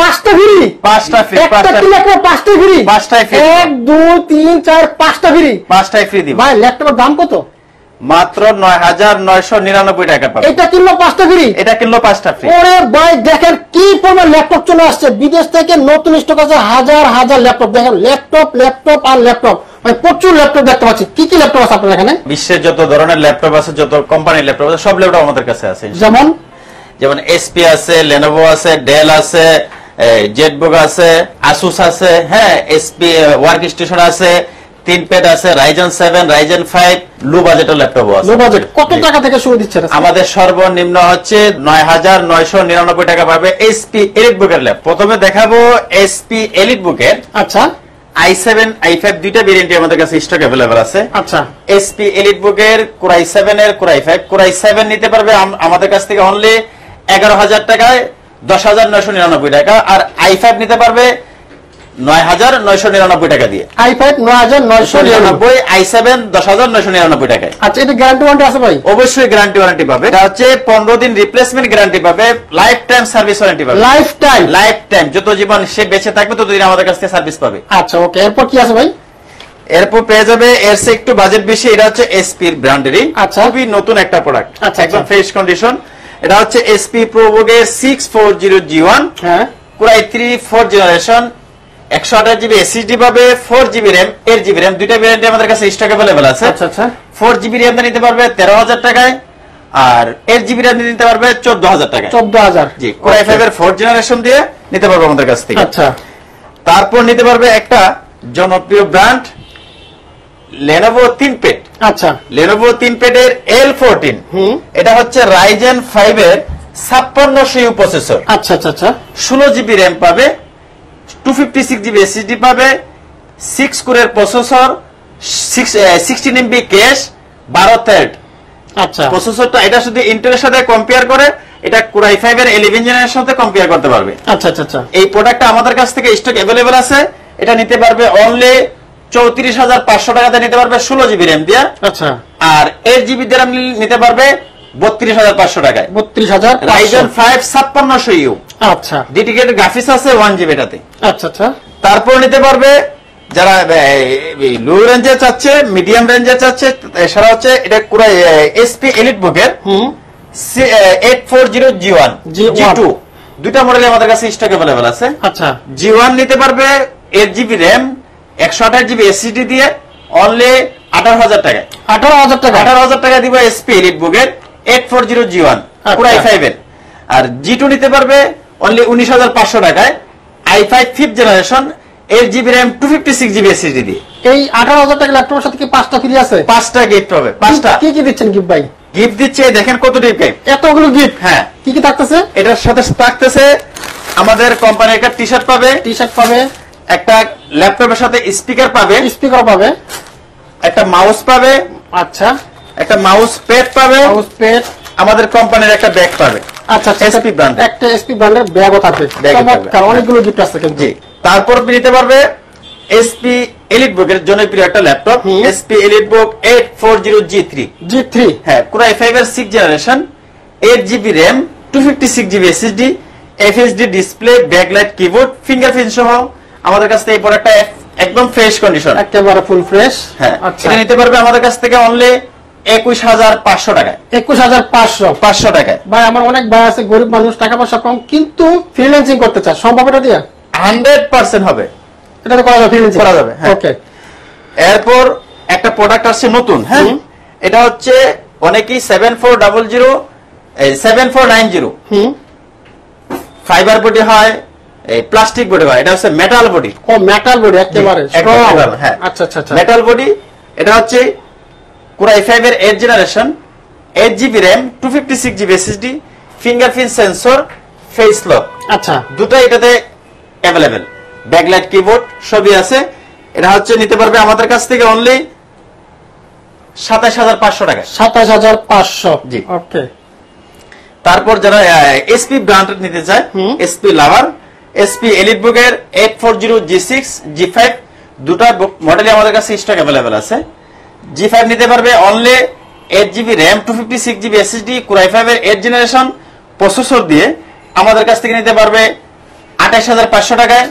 5টা ফ্রি, 5টা ফ্রি, একটা কিনলে 5টা ফ্রি, 5টাই ফ্রি, 1 2 3 4 5টা ফ্রি, 5টাই ফ্রি দিব ভাই। ল্যাপটপের দাম কত? মাত্র 9999 টাকা পাবেন। এটা কিনলো 5টা ফ্রি, এটা কিনলো 5টা ফ্রি। ওরে ভাই দেখেন কি পরিমাণ ল্যাপটপ চলে আসছে বিদেশ থেকে, নতুন স্টক আছে, হাজার হাজার ল্যাপটপ। দেখেন ল্যাপটপ ল্যাপটপ আর ল্যাপটপ, ভাই প্রচুর ল্যাপটপ দেখতে পাচ্ছি। কি কি ল্যাপটপ আছে আপনার এখানে? বিশ্বের যত ধরনের ল্যাপটপ আছে, যত কোম্পানির ল্যাপটপ আছে, সব ল্যাপটপ আমাদের কাছে আছে। যেমন এসপি আছে, লেনোভো আছে, ডেল আছে, জেটবুক আছে, আসুস আছে, হ্যাঁ, এসপি ওয়ার্ক স্টেশন আছে, ThinkPad আছে, Ryzen 7, Ryzen 5, লো বাজেটের ল্যাপটপ আছে। লো বাজেট কত টাকা থেকে শুরু দিচ্ছেন? আমাদের সর্বনিম্ন হচ্ছে 9999 টাকা পাবে এসপি এলিটবুক এর ল্যাপটপ। প্রথমে দেখাবো এসপি এলিটবুক এর। আচ্ছা, i7 i5 দুইটা ভেরিয়েন্ট আমাদের কাছে স্টক अवेलेबल আছে। আচ্ছা, এসপি এলিটবুক এর Core i7 এর Core i5, Core i7 নিতে পারবে আমাদের কাছ থেকে অনলি 11000 টাকায়, 10999 টাকা। আর i5 নিতে পারবে 9999 টাকা দিয়ে। i5 9999, i7 10999 টাকায়। আচ্ছা, এটা গ্যারান্টি ওয়ারেন্টি আছে ভাই? অবশ্যই গ্যারান্টি ওয়ারেন্টি পাবে। এটা হচ্ছে 15 দিন রিপ্লেসমেন্ট গ্যারান্টি পাবে, লাইফ টাইম সার্ভিস ওয়ারেন্টি পাবে। Life time? লাইফ টাইম, যত জীবন সে বেঁচে থাকবে ততদিন আমাদের কাছ থেকে সার্ভিস পাবে। আচ্ছা, ওকে। এরপর কি আছে ভাই? এরপর পেয়ে যাবে এর চেয়ে একটু বাজেট বেশি, এটা হচ্ছে এসপি ব্র্যান্ডেরই, আচ্ছা, খুবই নতুন একটা প্রোডাক্ট, আচ্ছা, একদম ফ্রেশ কন্ডিশন। এটা হচ্ছে এসপি প্রোবুক এর 640G1, হ্যাঁ, Core i3 4th generation, 128GB SSD পাবে, 4GB RAM, 8GB RAM, দুইটা ভেরিয়েন্ট আমাদের কাছে স্টক अवेलेबल আছে। আচ্ছা, আচ্ছা, 4GB RAM নিতে পারবে 13000 টাকায়, আর 8GB RAM নিতে পারবে 14000 টাকায়। 14000, জি, Core i5 এর 4th জেনারেশন দিয়ে নিতে পারবে আমাদের কাছ থেকে। আচ্ছা। তারপর নিতে পারবে একটা জনপ্রিয় ব্র্যান্ড Lenovo ThinkPad। আচ্ছা, Lenovo ThinkPad এর L14, এটা হচ্ছে Ryzen 5 এর 5600U প্রসেসর। আচ্ছা, আচ্ছা, আচ্ছা, 16GB RAM পাবে, 256GB SSD পাবে, 6 কোরের প্রসেসর, 16MB ক্যাশ, 12 থ্রেড। আচ্ছা, প্রসেসরটা এটা শুধু ইন্টেলের সাথে কম্পেয়ার করে, এটা Core i5 এর 11 জেনারেশনের সাথে কম্পেয়ার করতে পারবে। আচ্ছা, আচ্ছা, আচ্ছা। এই প্রোডাক্টটা আমাদের কাছ থেকে স্টক अवेलेबल আছে। এটা নিতে পারবে অনলি 34500 টাকাতে নিতে পারবে 16GB RAM দিয়ে। আচ্ছা, আর 8GB RAM নিতে পারবে 32500 টাকায়। 32500, Ryzen 5 5600U, আচ্ছা, ডেডিকেটেড গ্রাফিক্স আছে 1GB টাতে। আচ্ছা, আচ্ছা। তারপর নিতে পারবে যারা লো রেঞ্জে চাচ্ছে, মিডিয়াম রেঞ্জে চাচ্ছে, সেটা হচ্ছে এটা Core এসপি এলিটবুক এর 840G1, G2, দুইটা মডেল আমাদের কাছে স্টক अवेलेबल আছে। আচ্ছা, G1 নিতে পারবে 8GB RAM, 128GB SSD দিয়ে অনলি 18000 টাকায়। 18000 টাকা? 18000 টাকা দিব এসপি এলিটবুক এর 840G1 Core i5 এর। আর G2 নিতে পারবে অনলি 19500 টাকায়, i5 5th generation, 8GB RAM, 256GB SSD দিয়ে। এই 18000 টাকা ল্যাপটপের সাথে কি 5টা ফ্রি আছে? 5টা গিফট পাবে, 5টা। কি কি দিচ্ছেন গিফট ভাই? গিফট দিচ্ছে দেখেন কত গিফট, এতগুলো গিফট। হ্যাঁ, কি কি থাকতেছে? এটার সাথে থাকতেছে আমাদের কোম্পানির একটা টি-শার্ট পাবে, টি-শার্ট পাবে, একটা ল্যাপটপের সাথে স্পিকার পাবে, স্পিকার পাবে, একটা মাউস পাবে, আচ্ছা, একটা মাউস প্যাড পাবে, মাউস প্যাড, আমাদের কোম্পানির একটা ব্যাগ পাবে। আচ্ছা, এসপি ব্র্যান্ড, একটা এসপি ব্র্যান্ডের ব্যাগও থাকবে। চমৎকার, অনেকগুলো গিফট আছে কিন্তু। জি, তারপর নিতে পারবে এসপি এলিটবুক এর জনপ্রিয় একটা ল্যাপটপ, এসপি এলিটবুক 840G3, হ্যাঁ, Core i5 এর 6th generation, 8GB RAM, 256GB SSD, FHD display, backlight keyboard, fingerprint সহ আমাদের কাছ থেকে এই প্রোডাক্টটা একদম ফ্রেশ কন্ডিশন, একেবারে ফুল ফ্রেশ। হ্যাঁ, আচ্ছা, এটা নিতে পারবে আমাদের কাছ থেকে অনলি 21500 টাকায়। 21500 টাকায়। ভাই, আমার অনেক ভাই আছে, গরিব মানুষ, টাকা পয়সা কম, কিন্তু ফ্রিল্যান্সিং করতে চায়, সম্ভব এটা দিয়ে? 100% হবে, এটা তো করা যাবে, ফ্রিল্যান্সিং করা যাবে। ওকে। এরপর একটা প্রোডাক্ট আসছে নতুন, হ্যাঁ, এটা হচ্ছে অনেকেই 7490 ফাইবার বডি হয়, এই প্লাস্টিক বডি হয়, এটা হচ্ছে মেটাল বডি। ও, মেটাল বডি, একেবারে স্ট্রং। হ্যাঁ, আচ্ছা, আচ্ছা, আচ্ছা, মেটাল বডি। এটা হচ্ছে Core i5 এর 8th generation, 8GB RAM, 256GB SSD, fingerprint sensor, face lock, আচ্ছা, দুটো এটাতে अवेलेबल, ব্যাকলাইট কিবোর্ড সবই আছে। এটা হচ্ছে নিতে পারবে আমাদের কাছ থেকে অনলি 27500 টাকা। 27500, জি, ওকে। তারপর যারা এসপি ব্র্যান্ড নিতে চায়, এসপি লাভার, এসপি এলিটবুক এর 840G6, G5, দুটো মডেলই আমাদের কাছে স্টক अवेलेबल আছে। G5 নিতে পারবে only 8GB RAM, 256GB SSD, Core i5 এর 8th জেনারেশন প্রসেসর দিয়ে আমাদের কাছ থেকে নিতে পারবে 28,500 টাকায়,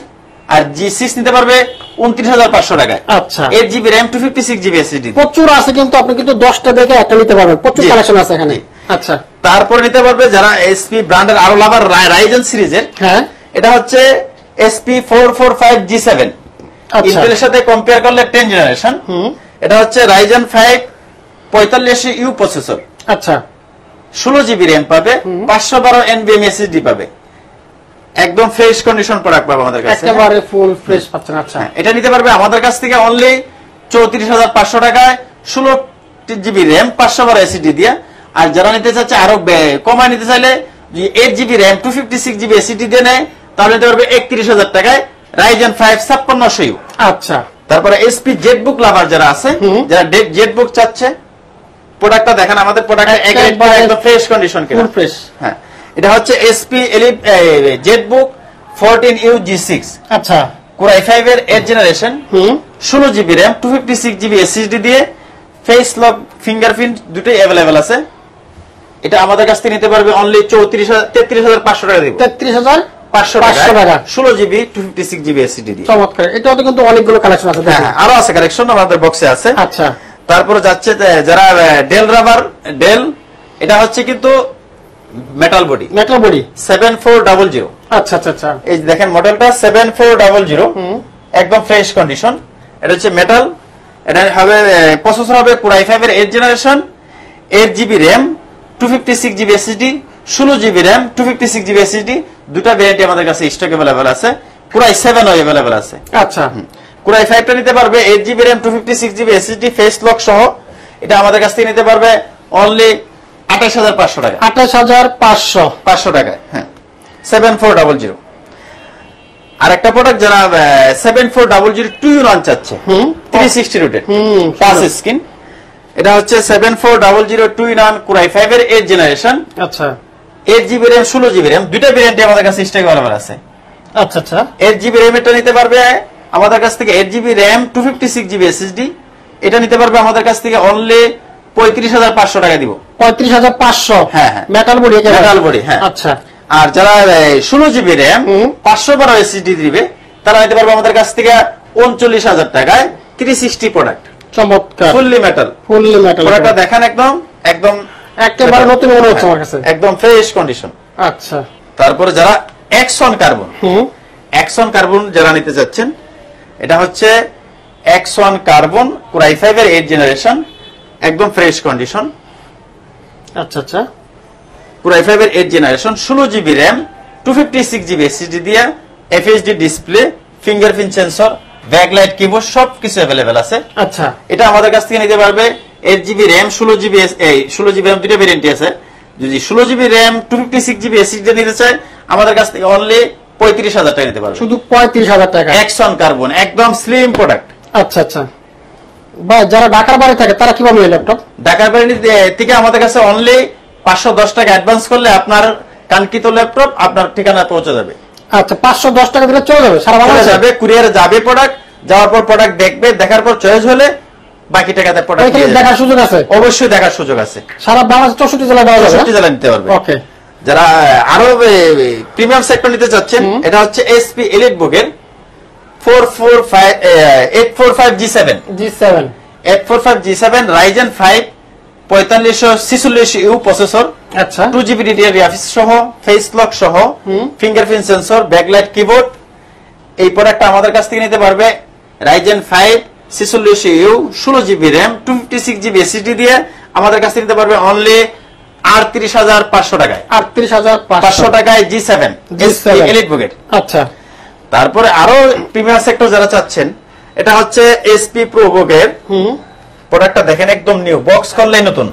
আর G6 নিতে পারবে 29,500 টাকায়। আচ্ছা, 8GB RAM 256GB SSD। প্রচুর আছে, কিন্তু আপনি কিন্তু 10টা দেখে একটা নিতে পারবেন, প্রচুর কালেকশন আছে এখানে। আচ্ছা, তারপর নিতে পারবে যারা SP ব্র্যান্ডের আরো লাভার Ryzen সিরিজের, হ্যাঁ, এটা হচ্ছে SP445G7। ইন্টেলের সাথে কম্পেয়ার করলে 10th জেনারেশন। এটা হচ্ছে Ryzen 5 45U প্রসেসর। আচ্ছা, 16GB RAM পাবে, 512 NVMe SSD পাবে, একদম ফ্রেশ কন্ডিশন প্রোডাক্ট পাবে আমাদের কাছে, একেবারে ফুল ফ্রেশ পাচ্ছেন। আচ্ছা, এটা নিতে পারবে আমাদের কাছ থেকে অনলি 34,500 টাকায়, 16GB RAM 512 SSD দিয়ে। আর যারা নিতে চাচ্ছে আরো কমায় নিতে চাইলে 8GB RAM 256GB SSD দিয়ে নেয়, তাহলে নিতে পারবে 31,000 টাকায় Ryzen 5 5600U। আচ্ছা, তারপরে SP জেটবুক লাভার যারা আছে, যারা জেটবুক চাচ্ছে, প্রোডাক্টটা দেখেন, আমাদের প্রোডাক্টের একদম ফ্রেশ কন্ডিশন, ফুল ফ্রেশ। হ্যাঁ, এটা হচ্ছে SP Elite Jetbook 14U G6। আচ্ছা, Core i5 এর 8th generation, 16GB RAM 256GB SSD দিয়ে, ফেস লক ফিঙ্গারপ্রিন্ট দুটোই अवेलेबल আছে। এটা আমাদের কাছ থেকে নিতে পারবে অনলি 33,500 টাকা দিব। 33,500 টাকা, 16GB 256GB SSD দিয়ে। চমৎকার। এটাও তো কিন্তু অনেকগুলো কালেকশন আছে। হ্যাঁ, আরো আছে কালেকশন আমাদের বক্সে আছে। আচ্ছা, তারপরে যাচ্ছে যারা ডেল রাবার, ডেল, এটা হচ্ছে কিন্তু মেটাল বডি 7400। আচ্ছা আচ্ছা আচ্ছা, এই দেখেন মডেলটা 7400, একদম ফ্রেশ কন্ডিশন। এটা হচ্ছে মেটাল। এটা হবে প্রসেসর হবে Core i5 এর 8th generation, 8GB RAM 256GB SSD, 16GB RAM 256GB SSD। দুটো ভ্যারিয়েন্ট আমাদের কাছে স্টক अवेलेबल আছে। Core i7 ও अवेलेबल আছে। আচ্ছা, Core i5 টা নিতে পারবে 8GB RAM 256GB SSD face lock সহ। এটা আমাদের কাছ থেকে নিতে পারবে অনলি 28,500 টাকা। 28,500 টাকায়, হ্যাঁ, 7400। আরেকটা প্রোডাক্ট যারা 7400 2-in-1 চাচ্ছে, 360 রোটেট টাচ স্ক্রিন, এটা হচ্ছে 7400 2-in-1 Core i5 এর 8th জেনারেশন। আচ্ছা, 8GB RAM 16GB RAM দুটো ভেরিয়েন্টে আমাদের কাছে স্টক अवेलेबल আছে। আচ্ছা আচ্ছা, 8GB RAM এটা নিতে পারবে আমাদের কাছ থেকে 8GB RAM 256GB SSD। এটা নিতে পারবে আমাদের কাছ থেকে অনলি 35,500 টাকা দিব। 35,500, হ্যাঁ হ্যাঁ, মেটাল বডি, মেটাল বডি, হ্যাঁ। আচ্ছা, আর যারা 16GB RAM 512 SSD দিবে, তারা নিতে পারবে আমাদের কাছ থেকে 39,000 টাকায় 360 প্রোডাক্ট। চমৎকার, ফুললি মেটাল। প্রোডাক্টটা দেখেন, একদম একদম একেবারে নতুন মনে হচ্ছে আমার কাছে, একদম ফ্রেশ কন্ডিশন। আচ্ছা, তারপরে যারা Axon কার্বন যারা নিতে চাচ্ছেন, এটা হচ্ছে Axon কার্বন Core i5 এর 8th জেনারেশন, একদম ফ্রেশ কন্ডিশন। আচ্ছা আচ্ছা, Core i5 এর 8th generation, 16GB RAM 256GB SSD দিয়ে, FHD display, fingerprint sensor, backlight, keyboard সবকিছু अवेलेबल আছে। আচ্ছা, এটা আমাদের কাছ থেকে নিতে পারবে 8GB RAM 16GB RAM দুটো ভেরিয়েন্ট আছে। যদি 16GB RAM 256GB SSD নিতে চায়, আমাদের কাছ থেকে অনলি 35,000 টাকা নিতে পারবে। শুধু 35,000 টাকা। Axon কার্বন একদম স্লিম প্রোডাক্ট। আচ্ছা আচ্ছা, ভাই যারা ঢাকার বাইরে থাকে তারা কিভাবে এই ল্যাপটপ? ঢাকার বাইরে থেকে আমাদের কাছে অনলি 510 টাকা অ্যাডভান্স করলে আপনার কাঙ্ক্ষিত ল্যাপটপ আপনার ঠিকানায় পৌঁছে যাবে। আচ্ছা, 510 টাকা দিলে চলে যাবে, সারা বাংলাদেশে যাবে, কুরিয়ারে যাবে প্রোডাক্ট, যাওয়ার পর প্রোডাক্ট দেখবে, দেখার পর চয়েস হলে বাকি টাকাতে প্রোডাক্ট দেখার সুযোগ আছে। অবশ্যই দেখার সুযোগ আছে। সারা বাংলাদেশ 64 জেলা দেওয়া যাবে, 64 জেলা নিতে পারবে। ওকে। যারা আরো প্রিমিয়াম সেক্টর নিতে চাচ্ছেন, এটা হচ্ছে SP Elitebook এর 845G7 Ryzen 5 4546U প্রসেসর। আচ্ছা, 2GB DDR গ্রাফিক্স সহ, ফেস লক সহ, ফিঙ্গারপ্রিন্ট সেন্সর, ব্যাকলাইট, কিবোর্ড। এই প্রোডাক্টটা আমাদের কাছ থেকে নিতে পারবে Ryzen 5 46U 16GB RAM 256GB SSD দিয়ে, আমাদের কাছ থেকে নিতে পারবে অনলি 38,500 টাকায়। 38,500 টাকায় G7 Elitebook এর। আচ্ছা, তারপরে আরো প্রিমিয়াম সেক্টর যারা চাচ্ছেন, এটা হচ্ছে SP ProBook এর প্রোডাক্টটা দেখেন, একদম নিউ, বক্স করলেই নতুন।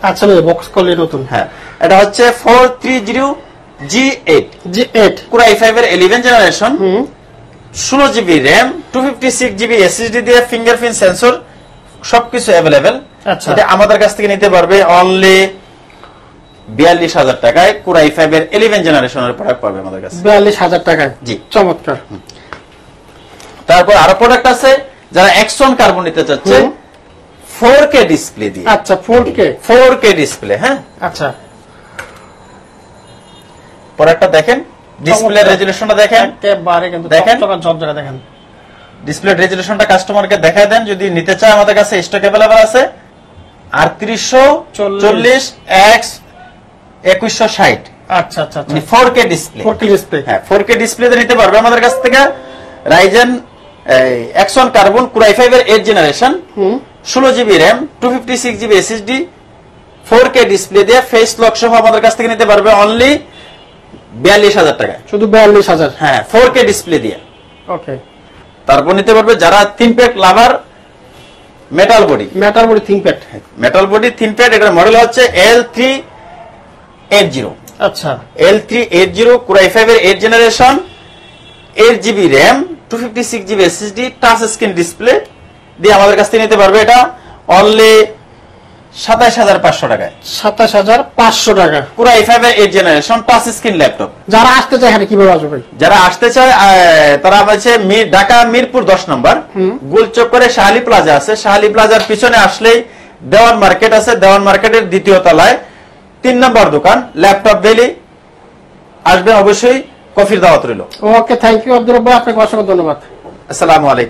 আচ্ছা, বক্স করলেই নতুন, হ্যাঁ। এটা হচ্ছে 430G8 Core i5 এর 11th generation, 16GB RAM 256GB SSD দিয়ে, ফিঙ্গারপ্রিন্ট সেন্সর সবকিছু अवेलेबल। আচ্ছা, এটা আমাদের কাছ থেকে নিতে পারবে অনলি 42,000 টাকায়। Core i5 এর 11th জেনারেশনের প্রোডাক্ট পাবে আমাদের কাছে 42,000 টাকায়। জি, চমৎকার। তারপর আরো প্রোডাক্ট আছে যারা Axon কার্বন নিতে চাচ্ছে, 4K ডিসপ্লে দিয়ে। আচ্ছা, 4K ডিসপ্লে, হ্যাঁ। আচ্ছা, প্রোডাক্টটা দেখেন, ডিসপ্লে রেজুলেশনটা দেখেন, একেবারে কিন্তু দেখেন চকচকা দেখেন। ডিসপ্লে রেজুলেশনটা কাস্টমারকে দেখায় দেন, যদি নিতে চায় আমাদের কাছে স্টক अवेलेबल আছে। 3840 x 2160। আচ্ছা আচ্ছা আচ্ছা, 4K ডিসপ্লে, 4K ডিসপ্লে। হ্যাঁ 4K ডিসপ্লেতে নিতে পারবে আমাদের কাছ থেকে। Ryzen X1 carbon Core i5 এর 8 generation, 16GB RAM, 256GB SSD, 4K display দিয়ে ফেস লক সহ আমাদের কাছ থেকে নিতে পারবে অনলি 42,000 টাকা, শুধু 42,000। হ্যাঁ 4K ডিসপ্লে দিয়ে। ওকে, তারপর নিতে পারবে যারা ThinkPad lover, metal body, ThinkPad. Metal body ThinkPad, এটার মডেল হচ্ছে L380। আচ্ছা, L380 Core i5 এর 8 generation, 8GB RAM, 256GB SSD, touch screen display দিয়ে আমাদের কাছ থেকে নিতে পারবে এটা অনলি 27,500 টাকায়। 27,500 টাকা। Core i5 এর 8 জেনারেশন টাচ স্ক্রিন ল্যাপটপ। যারা আসতে চায় এখানে কিভাবে আসবে ভাই? যারা আসতে চায় তারা হচ্ছে ঢাকা মিরপুর 10 নম্বর গোলচক্করে শাহালি প্লাজা আছে, শাহালি প্লাজার পিছনে আসলেই দেওয়ান মার্কেট আছে, দেওয়ান মার্কেটের দ্বিতীয় তলায় 3 নম্বর দোকান ল্যাপটপ ভ্যালি। আসবেন অবশ্যই, কফির দাওয়াত রইল। ওকে, থ্যাংক ইউ আব্দুর রব্বাক, আপনাকে অসংখ্য ধন্যবাদ। আসসালামু আলাইকুম।